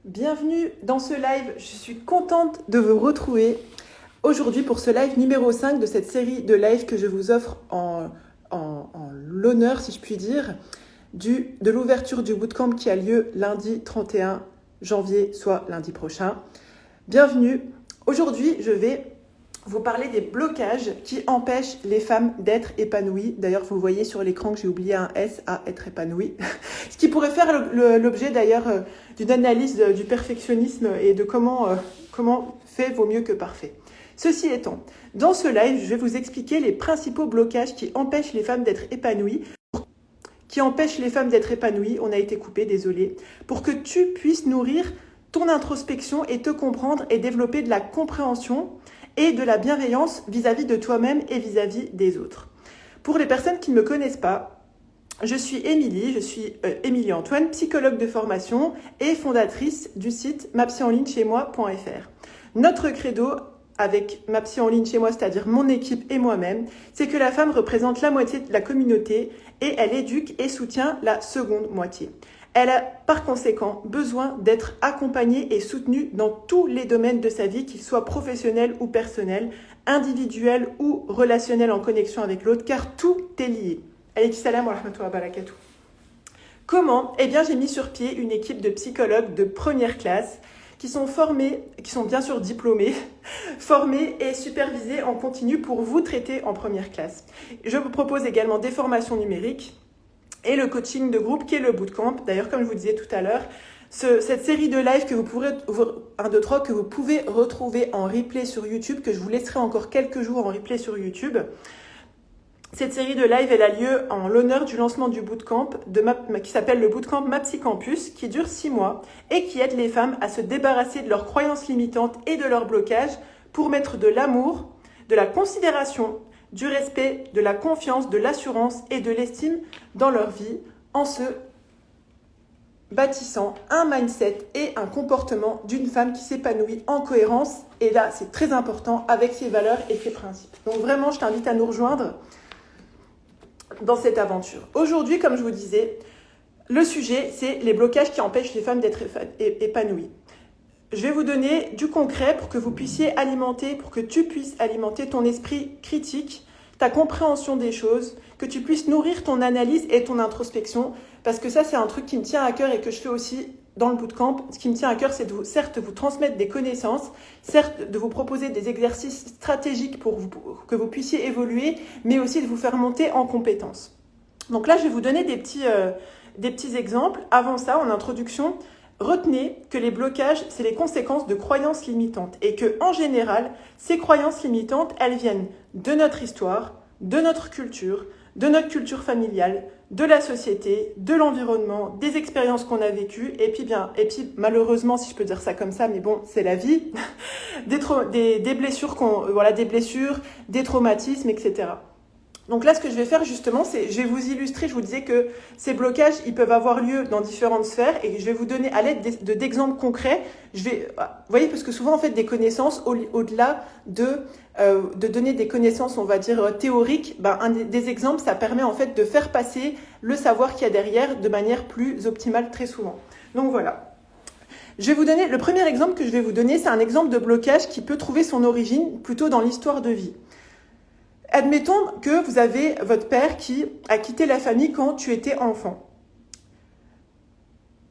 Bienvenue dans ce live, je suis contente de vous retrouver aujourd'hui pour ce live numéro 5 de cette série de lives que je vous offre en l'honneur, si je puis dire, de l'ouverture du bootcamp qui a lieu lundi 31 janvier, soit lundi prochain. Bienvenue, aujourd'hui je vais vous parler des blocages qui empêchent les femmes d'être épanouies. D'ailleurs, vous voyez sur l'écran que j'ai oublié un S à être épanouie. Ce qui pourrait faire l'objet d'ailleurs d'une analyse du perfectionnisme et de comment fait vaut mieux que parfait. Ceci étant, dans ce live, je vais vous expliquer les principaux blocages qui empêchent les femmes d'être épanouies. On a été coupé, désolé. Pour que tu puisses nourrir ton introspection et te comprendre et développer de la compréhension et de la bienveillance vis-à-vis de toi-même et vis-à-vis des autres. Pour les personnes qui ne me connaissent pas, je suis Émilie Antoine, psychologue de formation et fondatrice du site mapsyenlignechaismoi.fr. Notre credo avec Ma Psy en ligne chez moi, c'est-à-dire mon équipe et moi-même, c'est que la femme représente la moitié de la communauté et elle éduque et soutient la seconde moitié. Elle a par conséquent besoin d'être accompagnée et soutenue dans tous les domaines de sa vie, qu'ils soient professionnels ou personnels, individuels ou relationnels en connexion avec l'autre, car tout est lié. Alaykoum salam wa rahmatullahi wa barakatuh. Comment ? Eh bien, j'ai mis sur pied une équipe de psychologues de première classe qui sont formés, qui sont bien sûr diplômés, formés et supervisés en continu pour vous traiter en première classe. Je vous propose également des formations numériques et le coaching de groupe qui est le bootcamp. D'ailleurs, comme je vous disais tout à l'heure, cette série de live que vous pouvez retrouver en replay sur YouTube, que je vous laisserai encore quelques jours en replay sur YouTube. Cette série de live, elle a lieu en l'honneur du lancement du bootcamp qui s'appelle le bootcamp Ma Psy Campus, qui dure 6 mois et qui aide les femmes à se débarrasser de leurs croyances limitantes et de leurs blocages pour mettre de l'amour, de la considération, du respect, de la confiance, de l'assurance et de l'estime dans leur vie en se bâtissant un mindset et un comportement d'une femme qui s'épanouit en cohérence. Et là, c'est très important avec ses valeurs et ses principes. Donc vraiment, je t'invite à nous rejoindre dans cette aventure. Aujourd'hui, comme je vous disais, le sujet, c'est les blocages qui empêchent les femmes d'être épanouies. Je vais vous donner du concret pour que tu puisses alimenter ton esprit critique, ta compréhension des choses, que tu puisses nourrir ton analyse et ton introspection, parce que ça, c'est un truc qui me tient à cœur et que je fais aussi dans le bootcamp. Ce qui me tient à cœur, c'est de vous transmettre des connaissances, certes de vous proposer des exercices stratégiques pour que vous puissiez évoluer, mais aussi de vous faire monter en compétences. Donc là, je vais vous donner des petits exemples. Avant ça, en introduction, retenez que les blocages, c'est les conséquences de croyances limitantes et que, en général, ces croyances limitantes, elles viennent de notre histoire, de notre culture familiale, de la société, de l'environnement, des expériences qu'on a vécues, et puis malheureusement, si je peux dire ça comme ça, mais bon, c'est la vie, des blessures, des traumatismes, etc. Donc là, ce que je vais faire justement, c'est je vais vous illustrer, je vous disais que ces blocages, ils peuvent avoir lieu dans différentes sphères et je vais vous donner à l'aide d'exemples concrets. Vous voyez, parce que souvent, en fait, des connaissances, au-delà de donner des connaissances, on va dire, théoriques, des exemples, ça permet en fait de faire passer le savoir qu'il y a derrière de manière plus optimale très souvent. Donc voilà. Je vais vous donner, le premier exemple que je vais vous donner, c'est un exemple de blocage qui peut trouver son origine plutôt dans l'histoire de vie. Admettons que vous avez votre père qui a quitté la famille quand tu étais enfant.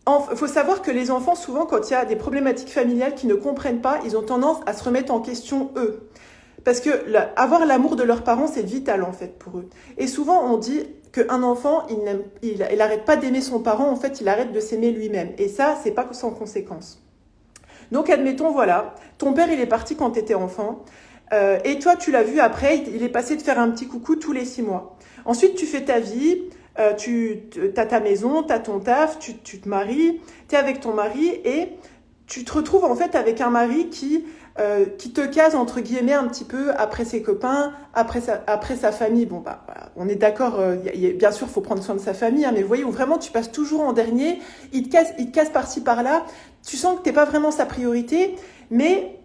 Il faut savoir que les enfants, souvent, quand il y a des problématiques familiales qu'ils ne comprennent pas, ils ont tendance à se remettre en question eux. Parce que avoir l'amour de leurs parents, c'est vital en fait pour eux. Et souvent, on dit qu'un enfant, il n'arrête pas d'aimer son parent, en fait, il arrête de s'aimer lui-même. Et ça, c'est pas sans conséquence. Donc, admettons, voilà, ton père, il est parti quand tu étais enfant. Et toi, tu l'as vu après, il est passé de faire un petit coucou tous les 6 mois. Ensuite, tu fais ta vie, tu as ta maison, tu as ton taf, tu te maries, tu es avec ton mari et tu te retrouves en fait avec un mari qui te case entre guillemets un petit peu après ses copains, après sa famille. Bon, on est d'accord, bien sûr, il faut prendre soin de sa famille, mais vous voyez, où vraiment tu passes toujours en dernier, il te casse par-ci par-là, tu sens que tu n'es pas vraiment sa priorité, mais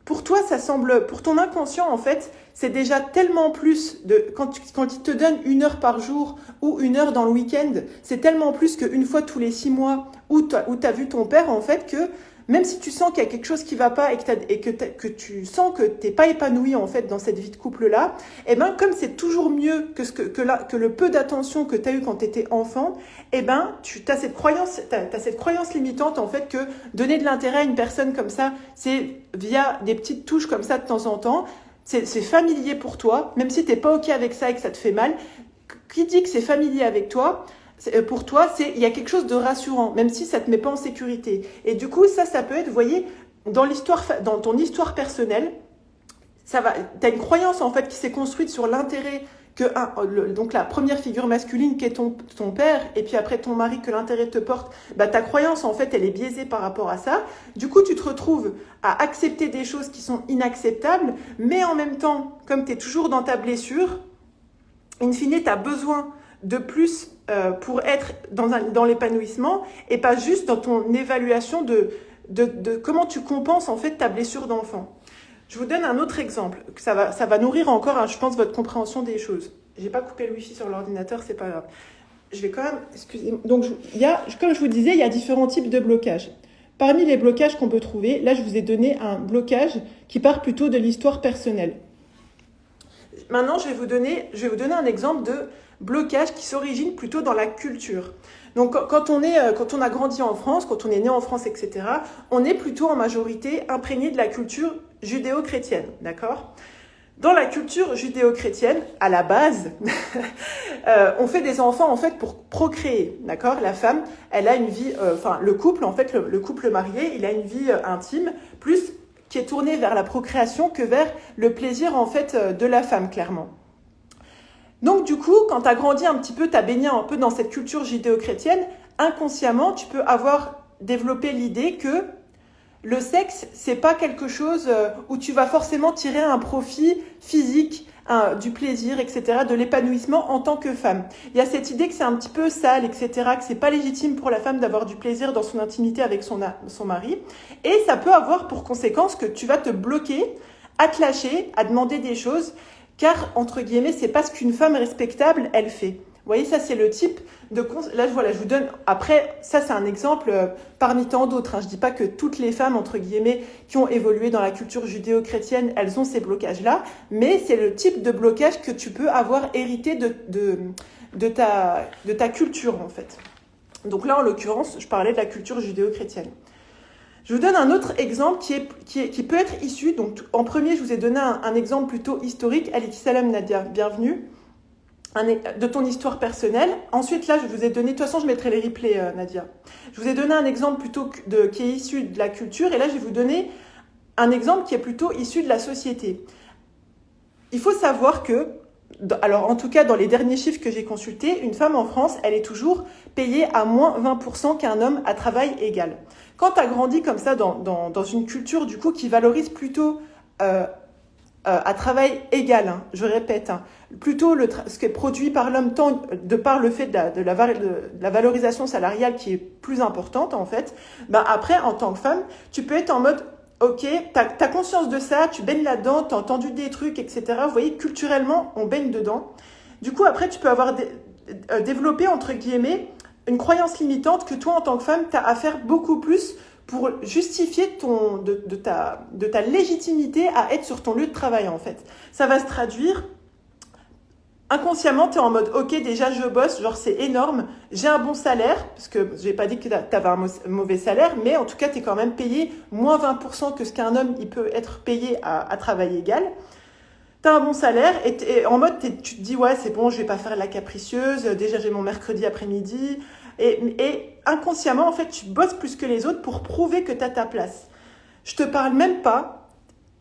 Pour toi, ça semble, pour ton inconscient, en fait, c'est déjà tellement plus quand il te donne 1 heure par jour ou 1 heure dans le week-end, c'est tellement plus qu'une fois tous les 6 mois où t'as vu ton père, en fait, que même si tu sens qu'il y a quelque chose qui va pas et que tu sens que t'es pas épanoui, en fait, dans cette vie de couple-là, eh ben, comme c'est toujours mieux que le peu d'attention que t'as eu quand t'étais enfant, eh ben, t'as cette croyance limitante, en fait, que donner de l'intérêt à une personne comme ça, c'est via des petites touches comme ça de temps en temps, c'est familier pour toi, même si t'es pas OK avec ça et que ça te fait mal. Qui dit que c'est familier avec toi, pour toi, il y a quelque chose de rassurant, même si ça te met pas en sécurité. Et du coup, ça peut être, vous voyez, dans ton histoire personnelle, t'as une croyance en fait qui s'est construite sur l'intérêt donc la première figure masculine qui est ton père, et puis après ton mari, que l'intérêt te porte, ta croyance en fait elle est biaisée par rapport à ça. Du coup tu te retrouves à accepter des choses qui sont inacceptables, mais en même temps, comme tu es toujours dans ta blessure, in fine tu as besoin de plus pour être dans l'épanouissement, et pas juste dans ton évaluation de comment tu compenses en fait ta blessure d'enfant. Je vous donne un autre exemple, ça va nourrir encore, je pense, votre compréhension des choses. J'ai pas coupé le wifi sur l'ordinateur, c'est pas grave. Je vais quand même, excusez-moi. Donc, comme je vous disais, il y a différents types de blocages. Parmi les blocages qu'on peut trouver, là, je vous ai donné un blocage qui part plutôt de l'histoire personnelle. Maintenant, je vais vous donner un exemple de blocage qui s'origine plutôt dans la culture. Donc, quand on a grandi en France, quand on est né en France, etc., on est plutôt en majorité imprégné de la culture judéo-chrétienne, d'accord ? Dans la culture judéo-chrétienne, à la base, on fait des enfants en fait pour procréer, d'accord ? La femme, elle a une vie, le couple, en fait, le couple marié, il a une vie intime, plus qui est tournée vers la procréation que vers le plaisir en fait de la femme, clairement. Donc du coup, quand tu as grandi un petit peu, tu as baigné un peu dans cette culture judéo-chrétienne, inconsciemment, tu peux avoir développé l'idée que le sexe, c'est pas quelque chose où tu vas forcément tirer un profit physique, du plaisir, etc., de l'épanouissement en tant que femme. Il y a cette idée que c'est un petit peu sale, etc., que c'est pas légitime pour la femme d'avoir du plaisir dans son intimité avec son mari. Et ça peut avoir pour conséquence que tu vas te bloquer, à te lâcher, à demander des choses, car, entre guillemets, c'est pas ce qu'une femme respectable, elle fait. Vous voyez, ça, c'est le type de... Là, voilà, je vous donne... Après, ça, c'est un exemple parmi tant d'autres. Je dis pas que toutes les femmes, entre guillemets, qui ont évolué dans la culture judéo-chrétienne, elles ont ces blocages-là, mais c'est le type de blocage que tu peux avoir hérité de ta culture, en fait. Donc là, en l'occurrence, je parlais de la culture judéo-chrétienne. Je vous donne un autre exemple qui peut être issu... Donc, en premier, je vous ai donné un exemple plutôt historique. Alaykoum salam, Nadia, bienvenue. De ton histoire personnelle. Ensuite, là, je vous ai donné... De toute façon, je mettrai les replays, Nadia. Je vous ai donné un exemple plutôt qui est issu de la culture. Et là, je vais vous donner un exemple qui est plutôt issu de la société. Il faut savoir que... Alors, en tout cas, dans les derniers chiffres que j'ai consultés, une femme en France, elle est toujours payée à moins 20% qu'un homme à travail égal. Quand tu as grandi comme ça dans une culture, du coup, qui valorise plutôt... à travail égal, je répète, plutôt ce qui est produit par l'homme, tant de par le fait de la valorisation salariale qui est plus importante en fait, après en tant que femme, tu peux être en mode ok, t'as conscience de ça, tu baignes là-dedans, t'as entendu des trucs, etc. Vous voyez, culturellement, on baigne dedans. Du coup, après, tu peux avoir développé, entre guillemets, une croyance limitante que toi, en tant que femme, t'as à faire beaucoup plus pour justifier de ta légitimité à être sur ton lieu de travail, en fait. Ça va se traduire, inconsciemment, tu es en mode, ok, déjà je bosse, genre c'est énorme, j'ai un bon salaire, parce que je n'ai pas dit que tu avais un mauvais salaire, mais en tout cas, tu es quand même payé moins 20% que ce qu'un homme il peut être payé à travail égal. Tu as un bon salaire et en mode, tu te dis, ouais, c'est bon, je vais pas faire la capricieuse, déjà j'ai mon mercredi après-midi. Et inconsciemment, en fait, tu bosses plus que les autres pour prouver que tu as ta place. Je te parle même pas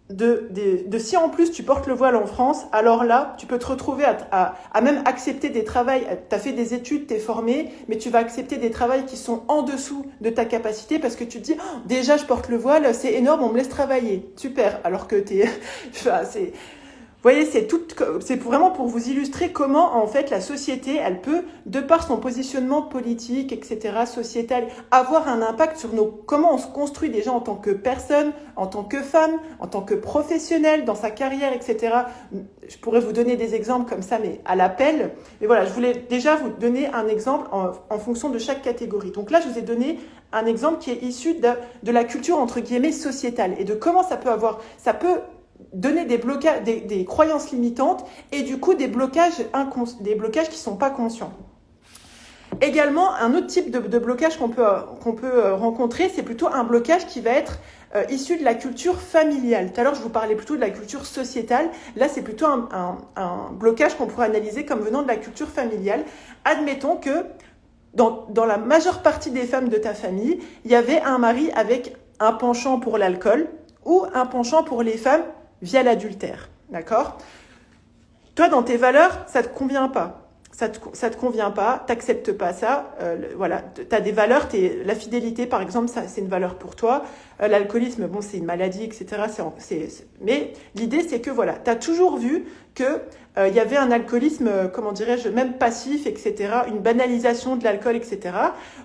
de si en plus tu portes le voile en France, alors là, tu peux te retrouver à même accepter des travails. Tu as fait des études, tu es formé, mais tu vas accepter des travails qui sont en dessous de ta capacité parce que tu te dis, oh, déjà je porte le voile, c'est énorme, on me laisse travailler. Super, alors que voyez, c'est vraiment pour vous illustrer comment, en fait, la société, elle peut, de par son positionnement politique, etc., sociétal, avoir un impact sur comment on se construit déjà en tant que personne, en tant que femme, en tant que professionnel, dans sa carrière, etc. Je pourrais vous donner des exemples comme ça, mais à l'appel. Mais voilà, je voulais déjà vous donner un exemple en fonction de chaque catégorie. Donc là, je vous ai donné un exemple qui est issu de la culture, entre guillemets, sociétale, et de comment ça peut donner des blocages, des croyances limitantes et du coup des blocages qui ne sont pas conscients. Également, un autre type de blocage qu'on peut rencontrer, c'est plutôt un blocage qui va être issu de la culture familiale. Tout à l'heure, je vous parlais plutôt de la culture sociétale. Là, c'est plutôt un blocage qu'on pourrait analyser comme venant de la culture familiale. Admettons que dans la majeure partie des femmes de ta famille, il y avait un mari avec un penchant pour l'alcool ou un penchant pour les femmes via l'adultère, d'accord? Toi, dans tes valeurs, ça te convient pas. Ça te convient pas, t'acceptes pas ça. Voilà, t'as des valeurs, la fidélité, par exemple, ça, c'est une valeur pour toi. L'alcoolisme, bon, c'est une maladie, etc. Mais l'idée, c'est que voilà, t'as toujours vu que il y avait un alcoolisme, comment dirais-je, même passif, etc. Une banalisation de l'alcool, etc.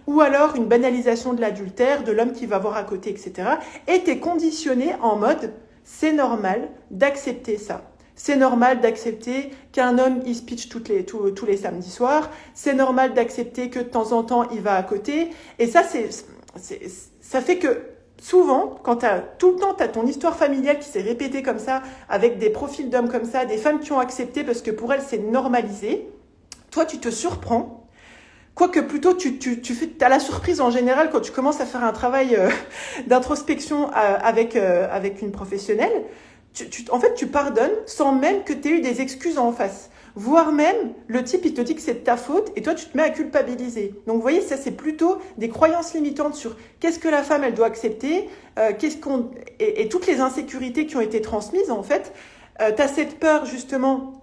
Ou alors une banalisation de l'adultère, de l'homme qui va voir à côté, etc. Et t'es conditionné en mode, c'est normal d'accepter ça. C'est normal d'accepter qu'un homme, il se pitch tous les samedis soirs. C'est normal d'accepter que de temps en temps, il va à côté. Et ça, ça fait que souvent, quand tout le temps, tu as ton histoire familiale qui s'est répétée comme ça, avec des profils d'hommes comme ça, des femmes qui ont accepté parce que pour elles, c'est normalisé. Toi, tu te surprends. Quoique plutôt, tu as la surprise en général quand tu commences à faire un travail d'introspection avec une professionnelle. En fait, tu pardonnes sans même que tu aies eu des excuses en face. Voire même, le type, il te dit que c'est de ta faute et toi, tu te mets à culpabiliser. Donc, vous voyez, ça, c'est plutôt des croyances limitantes sur qu'est-ce que la femme, elle doit accepter, et toutes les insécurités qui ont été transmises, en fait. Tu as cette peur, justement,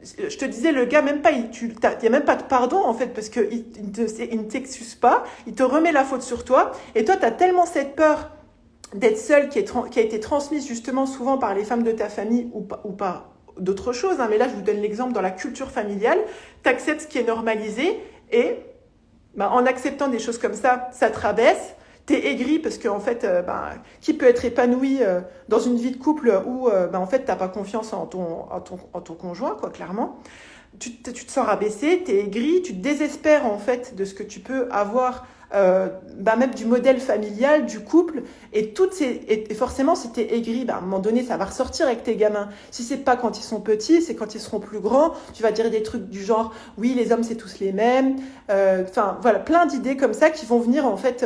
je te disais, le gars, même pas, il n'y a même pas de pardon, en fait, parce qu'il ne t'excuse pas, il te remet la faute sur toi. Et toi, tu as tellement cette peur d'être seule qui a été transmise justement souvent par les femmes de ta famille ou par d'autres choses, hein, mais là je vous donne l'exemple dans la culture familiale, tu acceptes ce qui est normalisé et en acceptant des choses comme ça te rabaisse, t'es aigri parce qu'en fait, qui peut être épanoui dans une vie de couple où en fait t'as pas confiance en ton conjoint, quoi, clairement. Tu te sens rabaissé, t'es aigri, tu te désespères en fait de ce que tu peux avoir, même du modèle familial, du couple, et forcément si t'es aigri, à un moment donné ça va ressortir avec tes gamins. Si c'est pas quand ils sont petits, c'est quand ils seront plus grands, tu vas dire des trucs du genre oui les hommes c'est tous les mêmes, voilà, plein d'idées comme ça qui vont venir en fait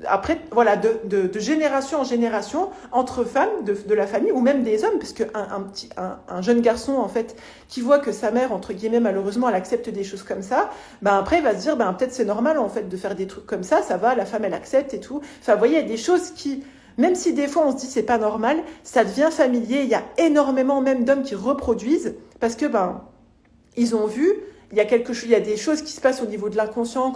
après, voilà, de génération en génération, entre femmes de la famille, ou même des hommes, parce qu'un jeune garçon, en fait, qui voit que sa mère, entre guillemets, malheureusement, elle accepte des choses comme ça, après, il va se dire, peut-être c'est normal, en fait, de faire des trucs comme ça va, la femme, elle accepte et tout. Enfin, vous voyez, il y a des choses qui, même si des fois, on se dit, c'est pas normal, ça devient familier. Il y a énormément, même d'hommes qui reproduisent, parce que, ils ont vu, il y a des choses qui se passent au niveau de l'inconscient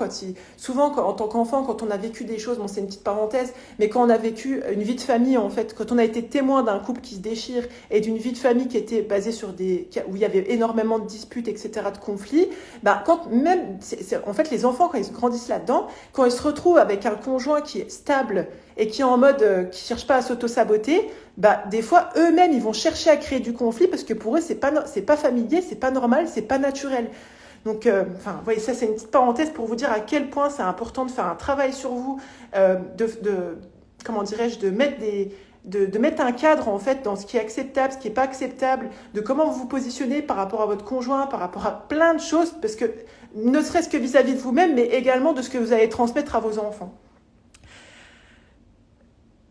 souvent en tant qu'enfant, quand on a vécu des choses, bon c'est une petite parenthèse, mais quand on a vécu une vie de famille en fait, quand on a été témoin d'un couple qui se déchire et d'une vie de famille qui était basée sur où il y avait énormément de disputes, etc., de conflits, en fait les enfants quand ils grandissent là-dedans, quand ils se retrouvent avec un conjoint qui est stable et qui est en mode qui cherche pas à s'auto-saboter, des fois eux-mêmes ils vont chercher à créer du conflit parce que pour eux c'est pas familier, c'est pas normal, c'est pas naturel. Donc, vous voyez, ça c'est une petite parenthèse pour vous dire à quel point c'est important de faire un travail sur vous, comment dirais-je, de mettre un cadre en fait dans ce qui est acceptable, ce qui n'est pas acceptable, de comment vous vous positionnez par rapport à votre conjoint, par rapport à plein de choses, parce que ne serait-ce que vis-à-vis de vous-même, mais également de ce que vous allez transmettre à vos enfants.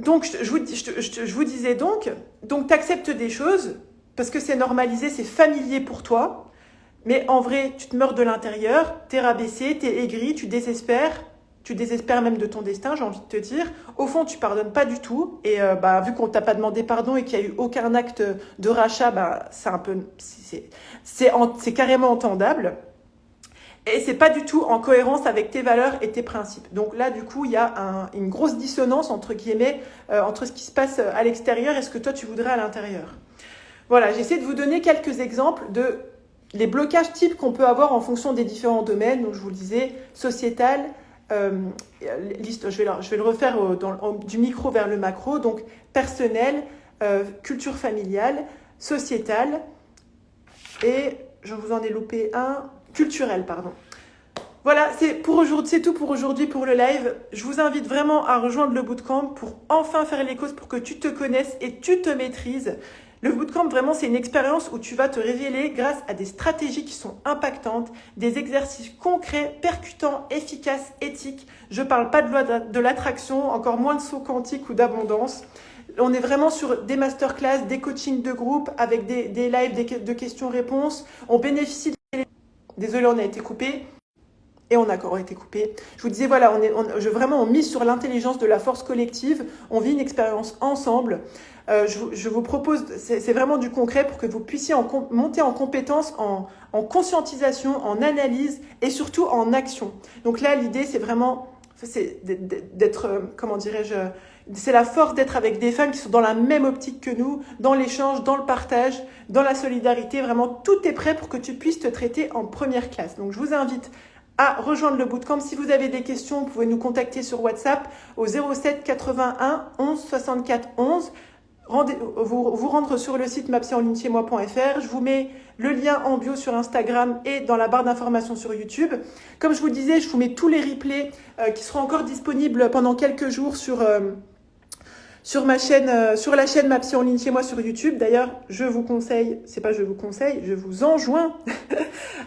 Donc, je vous disais donc tu acceptes des choses parce que c'est normalisé, c'est familier pour toi. Mais en vrai, tu te meurs de l'intérieur, t'es rabaissé, t'es aigri, tu désespères même de ton destin, j'ai envie de te dire. Au fond, tu pardonnes pas du tout. Et vu qu'on t'a pas demandé pardon et qu'il y a eu aucun acte de rachat, c'est carrément entendable. Et c'est pas du tout en cohérence avec tes valeurs et tes principes. Donc là, du coup, il y a une grosse dissonance entre guillemets entre ce qui se passe à l'extérieur et ce que toi tu voudrais à l'intérieur. Voilà, j'essaie de vous donner quelques exemples de les blocages types qu'on peut avoir en fonction des différents domaines. Donc, je vous le disais, sociétal, liste, je vais le refaire du micro vers le macro. Donc, personnel, culture familiale, sociétal et, je vous en ai loupé un, culturel, pardon. Voilà, c'est tout pour aujourd'hui pour le live. Je vous invite vraiment à rejoindre le bootcamp pour enfin faire les causes, pour que tu te connaisses et tu te maîtrises. Le bootcamp, vraiment, c'est une expérience où tu vas te révéler grâce à des stratégies qui sont impactantes, des exercices concrets, percutants, efficaces, éthiques. Je ne parle pas de loi de l'attraction, encore moins de saut quantique ou d'abondance. On est vraiment sur des masterclass, des coachings de groupe avec des lives de questions-réponses. On bénéficie Désolé, on a été coupé. Et on a encore été coupé. Je vous disais, voilà, on mise sur l'intelligence de la force collective. On vit une expérience ensemble. Je vous propose, c'est vraiment du concret pour que vous puissiez monter en compétence, en conscientisation, en analyse et surtout en action. Donc là, l'idée, c'est vraiment d'être, comment dirais-je, c'est la force d'être avec des femmes qui sont dans la même optique que nous, dans l'échange, dans le partage, dans la solidarité. Vraiment, tout est prêt pour que tu puisses te traiter en première classe. Donc, je vous invite à rejoindre le bootcamp. Si vous avez des questions, vous pouvez nous contacter sur WhatsApp au 07 81 11 64 11. Vous rendre sur le site mapsyenlignechiemoi.fr. Je vous mets le lien en bio sur Instagram et dans la barre d'informations sur YouTube. Comme je vous disais, je vous mets tous les replays qui seront encore disponibles pendant quelques jours sur ma chaîne, sur la chaîne Ma Psy en ligne chez moi sur YouTube. D'ailleurs, je vous enjoins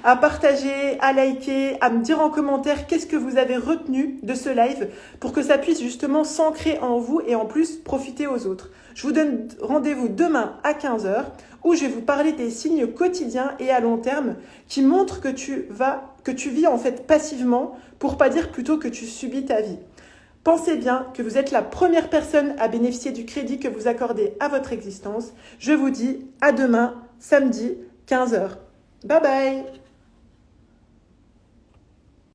à partager, à liker, à me dire en commentaire qu'est-ce que vous avez retenu de ce live pour que ça puisse justement s'ancrer en vous et en plus profiter aux autres. Je vous donne rendez-vous demain à 15h où je vais vous parler des signes quotidiens et à long terme qui montrent que tu vis en fait passivement, pour pas dire plutôt que tu subis ta vie. Pensez bien que vous êtes la première personne à bénéficier du crédit que vous accordez à votre existence. Je vous dis à demain, samedi, 15h. Bye bye!